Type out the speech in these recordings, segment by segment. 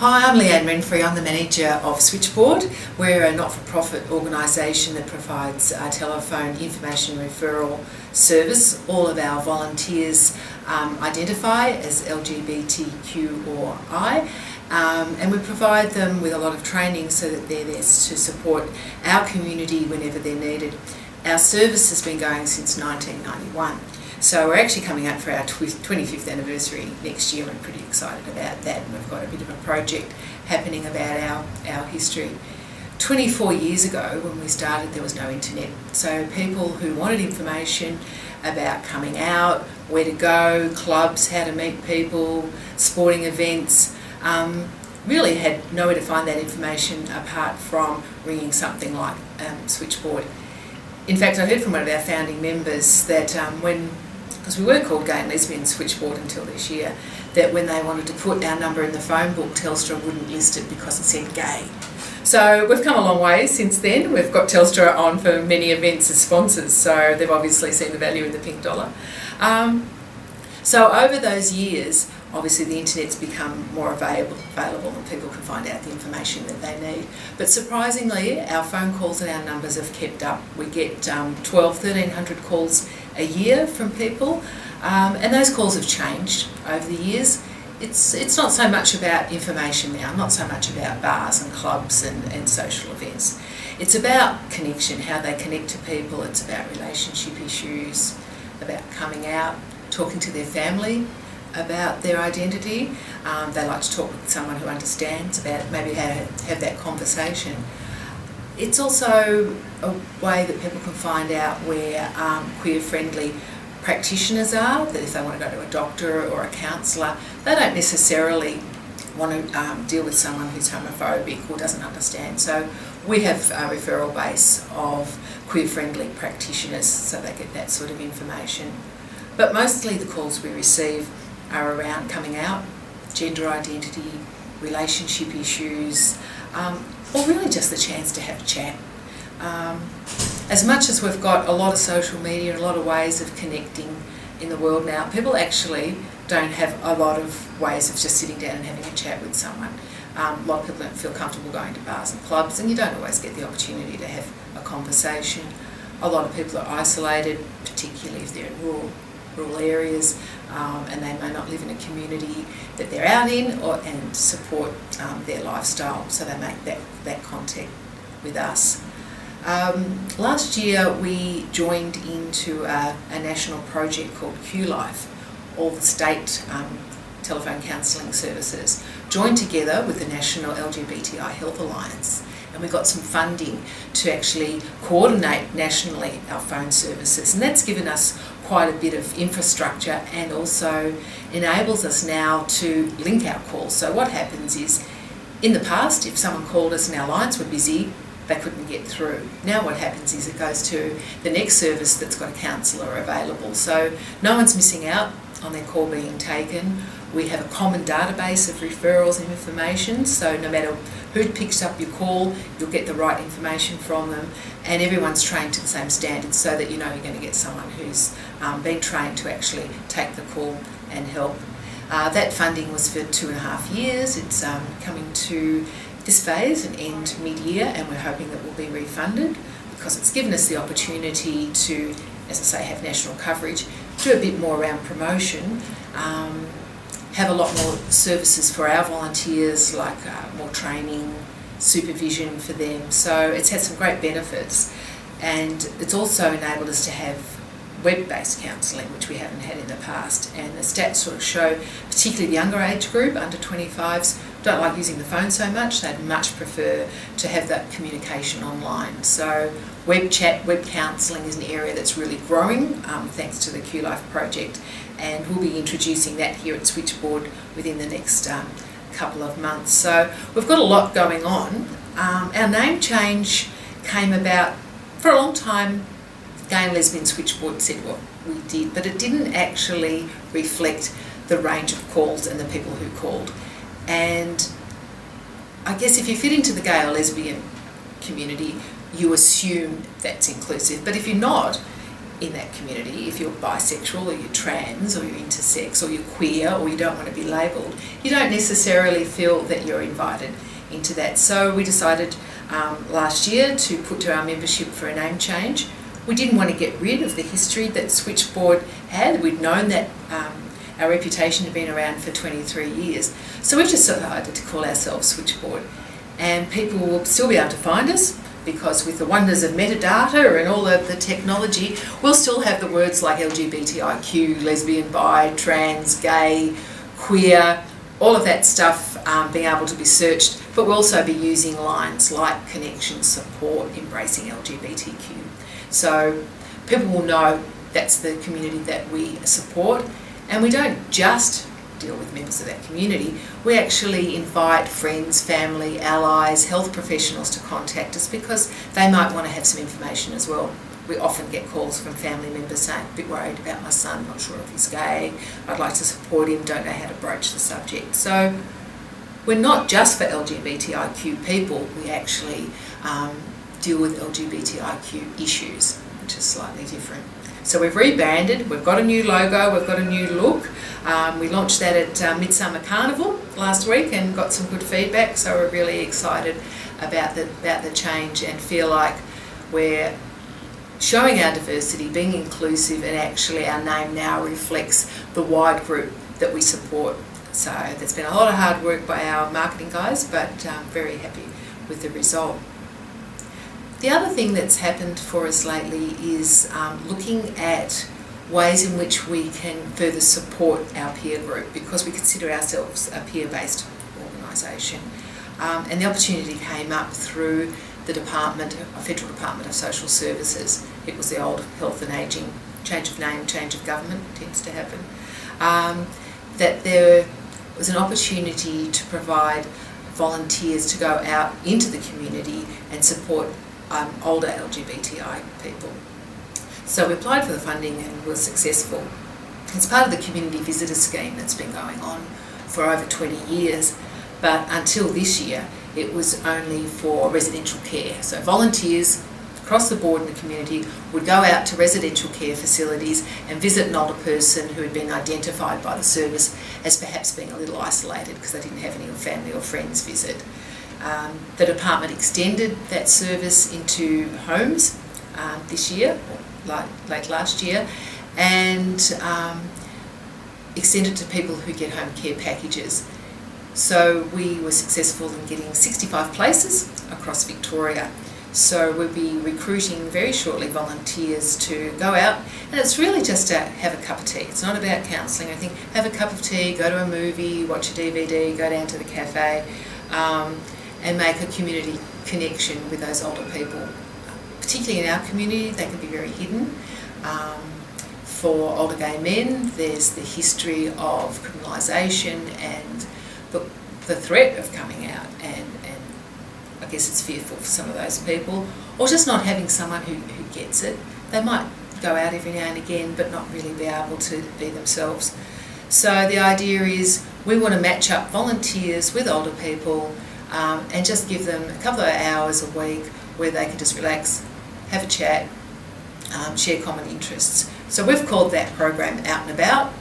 Hi, I'm Leanne Renfree. I'm the manager of Switchboard. We're a not-for-profit organisation that provides telephone information referral service. All of our volunteers identify as LGBTQ or I, and we provide them with a lot of training so that they're there to support our community whenever they're needed. Our service has been going since 1991. So we're actually coming up for our 25th anniversary next year. We're pretty excited about that, and we've got a bit of a project happening about our history. 24 years ago when we started, there was no internet, so people who wanted information about coming out, where to go, clubs, how to meet people, sporting events, really had nowhere to find that information apart from ringing something like Switchboard. In fact, I heard from one of our founding members that because we were called Gay and Lesbian Switchboard until this year, that when they wanted to put our number in the phone book, Telstra wouldn't list it because it said gay. So we've come a long way since then. We've got Telstra on for many events as sponsors, so they've obviously seen the value in the pink dollar. So over those years, obviously the internet's become more available and people can find out the information that they need. But surprisingly, our phone calls and our numbers have kept up. We get 1,300 calls a year from people, and those calls have changed over the years. It's not so much about information now, not so much about bars and clubs and social events. It's about connection, how they connect to people. It's about relationship issues, about coming out, talking to their family about their identity. They like to talk with someone who understands about maybe how to have that conversation. It's also a way that people can find out where queer-friendly practitioners are, that if they want to go to a doctor or a counsellor, they don't necessarily want to deal with someone who's homophobic or doesn't understand. So we have a referral base of queer-friendly practitioners so they get that sort of information. But mostly the calls we receive are around coming out, gender identity, relationship issues, or really just the chance to have a chat. As much as we've got a lot of social media and a lot of ways of connecting in the world now, people actually don't have a lot of ways of just sitting down and having a chat with someone. A lot of people don't feel comfortable going to bars and clubs, and you don't always get the opportunity to have a conversation. A lot of people are isolated, particularly if they're in rural areas, and they may not live in a community that they're out in and support their lifestyle, so they make that contact with us. Last year we joined into a national project called QLife. All the state telephone counselling services joined together with the National LGBTI Health Alliance, and we got some funding to actually coordinate nationally our phone services, and that's given us quite a bit of infrastructure and also enables us now to link our calls. So what happens is, in the past, if someone called us and our lines were busy, they couldn't get through. Now what happens is it goes to the next service that's got a counsellor available, so no one's missing out on their call being taken. We have a common database of referrals and information, so no matter who picks up your call, you'll get the right information from them, and everyone's trained to the same standards so that you know you're going to get someone who's been trained to actually take the call and help. That funding was for 2.5 years. It's coming to this phase and end mid-year, and we're hoping that we'll be refunded because it's given us the opportunity to, as I say, have national coverage, do a bit more around promotion, have a lot more services for our volunteers, like more training, supervision for them. So it's had some great benefits, and it's also enabled us to have web-based counselling, which we haven't had in the past. And the stats sort of show, particularly the younger age group, under 25s, don't like using the phone so much. They'd much prefer to have that communication online. So web chat, web counselling is an area that's really growing thanks to the QLife project, and we'll be introducing that here at Switchboard within the next couple of months. So we've got a lot going on. Our name change came about for a long time. Gay and Lesbian Switchboard said what we did, but it didn't actually reflect the range of calls and the people who called. And I guess if you fit into the gay or lesbian community, you assume that's inclusive. But if you're not, in that community. If you're bisexual or you're trans or you're intersex or you're queer or you don't want to be labelled, you don't necessarily feel that you're invited into that. So we decided last year to put to our membership for a name change. We didn't want to get rid of the history that Switchboard had. We'd known that our reputation had been around for 23 years. So we've just decided to call ourselves Switchboard. And people will still be able to find us, because with the wonders of metadata and all of the technology, we'll still have the words like LGBTIQ, lesbian, bi, trans, gay, queer, all of that stuff being able to be searched, but we'll also be using lines like connection, support, embracing LGBTQ. So people will know that's the community that we support, and we don't just deal with members of that community. We actually invite friends, family, allies, health professionals to contact us because they might want to have some information as well. We often get calls from family members saying, a bit worried about my son, not sure if he's gay, I'd like to support him, don't know how to broach the subject. So we're not just for LGBTIQ people, we actually deal with LGBTIQ issues, which is slightly different. So we've rebranded, we've got a new logo, we've got a new look. We launched that at Midsummer Carnival last week and got some good feedback, so we're really excited about the change and feel like we're showing our diversity, being inclusive, and actually our name now reflects the wide group that we support. So there's been a lot of hard work by our marketing guys, but very happy with the result. The other thing that's happened for us lately is looking at ways in which we can further support our peer group, because we consider ourselves a peer-based organisation. And the opportunity came up through the Federal Department of Social Services. It was the old Health and Ageing, change of name, change of government tends to happen. That there was an opportunity to provide volunteers to go out into the community and support older LGBTI people. So we applied for the funding and were successful. It's part of the community visitor scheme that's been going on for over 20 years, but until this year it was only for residential care. So volunteers across the board in the community would go out to residential care facilities and visit an older person who had been identified by the service as perhaps being a little isolated because they didn't have any family or friends visit. The department extended that service into homes this year, or late last year, and extended to people who get home care packages. So we were successful in getting 65 places across Victoria. So we'll be recruiting very shortly volunteers to go out, and it's really just to have a cup of tea. It's not about counselling. I think have a cup of tea, go to a movie, watch a DVD, go down to the cafe, and make a community connection with those older people. Particularly in our community, they can be very hidden. For older gay men, there's the history of criminalisation and the threat of coming out, and I guess it's fearful for some of those people, or just not having someone who gets it. They might go out every now and again but not really be able to be themselves. So the idea is we want to match up volunteers with older people and just give them a couple of hours a week where they can just relax, have a chat, share common interests. So we've called that program Out and About.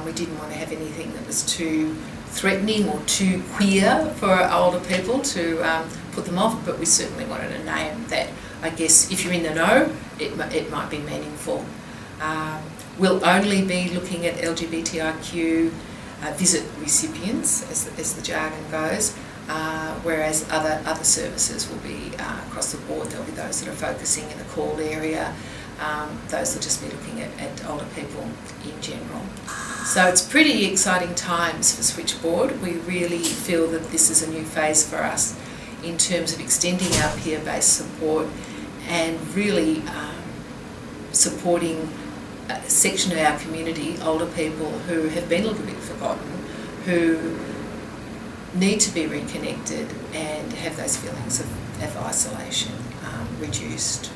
We didn't want to have anything that was too threatening or too queer for older people to put them off, but we certainly wanted a name that, I guess, if you're in the know, it might be meaningful. We'll only be looking at LGBTIQ visit recipients, as the jargon goes, whereas other services will be across the board. There'll be those that are focusing in a called area, those will just be looking at older people in general. So it's pretty exciting times for Switchboard. We really feel that this is a new phase for us in terms of extending our peer-based support and really supporting a section of our community, older people who have been a little bit forgotten, who need to be reconnected and have those feelings of isolation reduced.